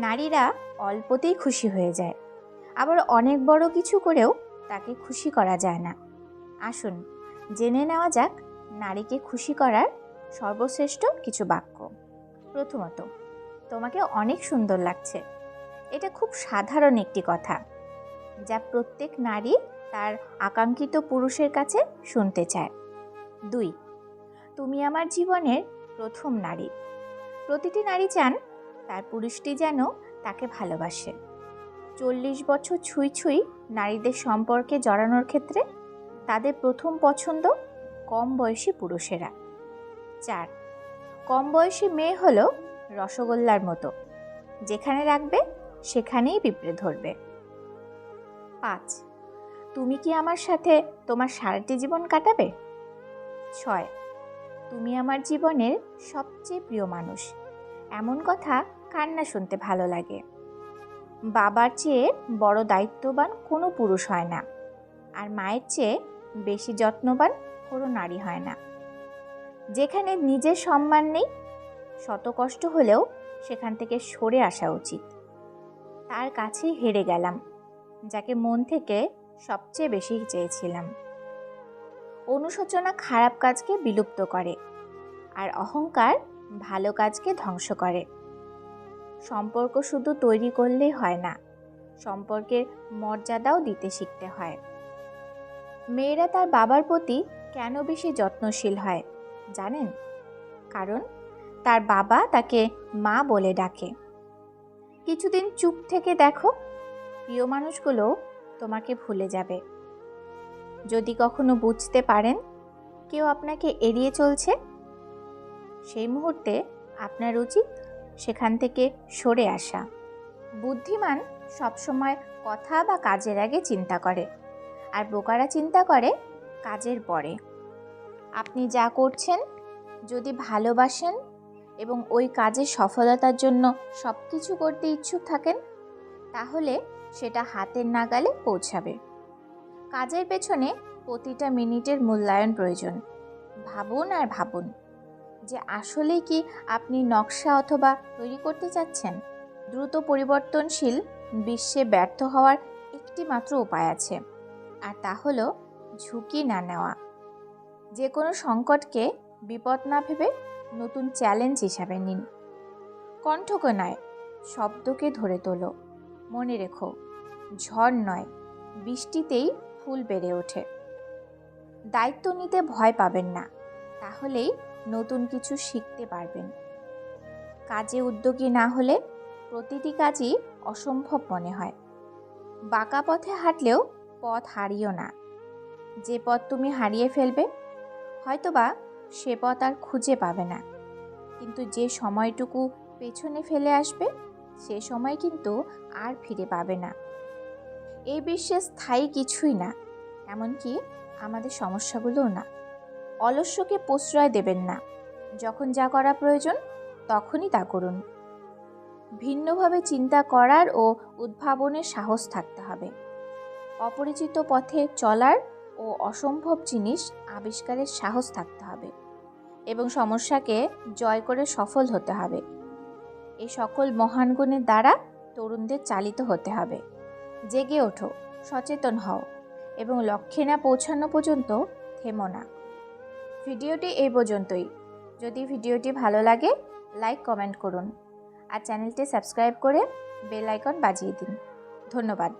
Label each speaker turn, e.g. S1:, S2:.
S1: নারীরা অল্পতেই খুশি হয়ে যায়, আবার অনেক বড় কিছু করেও তাকে খুশি করা যায় না। আসুন জেনে নেওয়া যাক নারীকে খুশি করার সর্বশ্রেষ্ঠ কিছু বাক্য। প্রথমত, তোমাকে অনেক সুন্দর লাগছে। এটা খুব সাধারণ একটি কথা, যা প্রত্যেক নারী তার আকাঙ্ক্ষিত পুরুষের কাছে শুনতে চায়। 2, তুমি আমার জীবনের প্রথম নারী। প্রতিটি নারী চান তার পুরুষটি যেন তাকে ভালোবাসে। 40 বছর ছুঁই ছুঁই নারীদের সম্পর্কে জড়ানোর ক্ষেত্রে তাদের প্রথম পছন্দ কম বয়সী পুরুষেরা। 4, কম বয়সী মেয়ে হলো রসগোল্লার মতো, যেখানে রাখবে সেখানেই পিঁপড়ে ধরবে। 5, তুমি কি আমার সাথে তোমার সারাটি জীবন কাটাবে? 6, তুমি আমার জীবনের সবচেয়ে প্রিয় মানুষ। এমন কথা কার না শুনতে ভালো লাগে। বাবার চেয়ে বড় দায়িত্ববান কোনো পুরুষ হয় না, আর মায়ের চেয়ে বেশি যত্নবান কোনো নারী হয় না। যেখানে নিজের সম্মান নেই, শত কষ্ট হলেও সেখান থেকে সরে আসা উচিত। তার কাছেই হেরে গেলাম, যাকে মন থেকে সবচেয়ে বেশি চেয়েছিলাম। অনুশোচনা খারাপ কাজকে বিলুপ্ত করে, আর অহংকার ভালো কাজকে ধ্বংস করে। সম্পর্ক শুধু তৈরি করলেই হয় না, সম্পর্কের মর্যাদাও দিতে শিখতে হয়। মেয়েরা তার বাবার প্রতি কেন বেশি যত্নশীল হয় জানেন? কারণ তার বাবা তাকে মা বলে ডাকে। কিছুদিন চুপ থেকে দেখো, প্রিয় মানুষগুলো তোমাকে ভুলে যাবে। যদি কখনো বুঝতে পারেন কেউ আপনাকে এড়িয়ে চলছে, সেই মুহূর্তে আপনার উচিত সেখান থেকে সরে আসা। বুদ্ধিমান সবসময় কথা বা কাজের আগে চিন্তা করে, আর বোকারা চিন্তা করে কাজের পরে। আপনি যা করছেন যদি ভালোবাসেন এবং ওই কাজের সফলতার জন্য সব কিছু করতে ইচ্ছুক থাকেন, তাহলে সেটা হাতের নাগালে পৌঁছাবে। কাজের পেছনে প্রতিটা মিনিটের মূল্যায়ন প্রয়োজন। ভাবুন আর ভাবুন যে আসলেই কি আপনি নকশা অথবা তৈরি করতে চাচ্ছেন। দ্রুত পরিবর্তনশীল বিশ্বে ব্যর্থ হওয়ার একটি মাত্র উপায় আছে, আর তা হলো ঝুঁকি না নেওয়া। যে কোনো সংকটকে বিপদ না ভেবে নতুন চ্যালেঞ্জ হিসাবে নিন। কণ্ঠকে নয়, শব্দকে ধরে তোলো। মনে রেখো, ঝড় নয়, বৃষ্টিতেই ফুল বেড়ে ওঠে। দায়িত্ব নিতে ভয় পাবেন না, তাহলেই নতুন কিছু শিখতে পারবেন। কাজে উদ্যোগী না হলে প্রতিটি কাজই অসম্ভব মনে হয়। বাঁকা পথে হাঁটলেও পথ হারিও না। যে পথ তুমি হারিয়ে ফেলবে, হয়তোবা সে পথ আর খুঁজে পাবে না, কিন্তু যে সময়টুকু পেছনে ফেলে আসবে সে সময় কিন্তু আর ফিরে পাবে না। এই বিশ্বে স্থায়ী কিছুই না, এমনকি আমাদের সমস্যাগুলোও না। অলস্যকে প্রশ্রয় দেবেন না। যখন যা করা প্রয়োজন তখনই তা করুন। ভিন্নভাবে চিন্তা করার ও উদ্ভাবনের সাহস থাকতে হবে। অপরিচিত পথে চলার ও অসম্ভব জিনিস আবিষ্কারের সাহস থাকতে হবে, এবং সমস্যাকে জয় করে সফল হতে হবে। এই সকল মহান গুণের দ্বারা তরুণদের চালিত হতে হবে। জেগে ওঠো, সচেতন হও, এবং লক্ষ্যে না পৌঁছানো পর্যন্ত থেমো না। ভিডিওটি এই পর্যন্তই। যদি ভিডিওটি ভালো লাগে লাইক কমেন্ট করুন, আর চ্যানেলটি সাবস্ক্রাইব করে বেল আইকন বাজিয়ে দিন। ধন্যবাদ।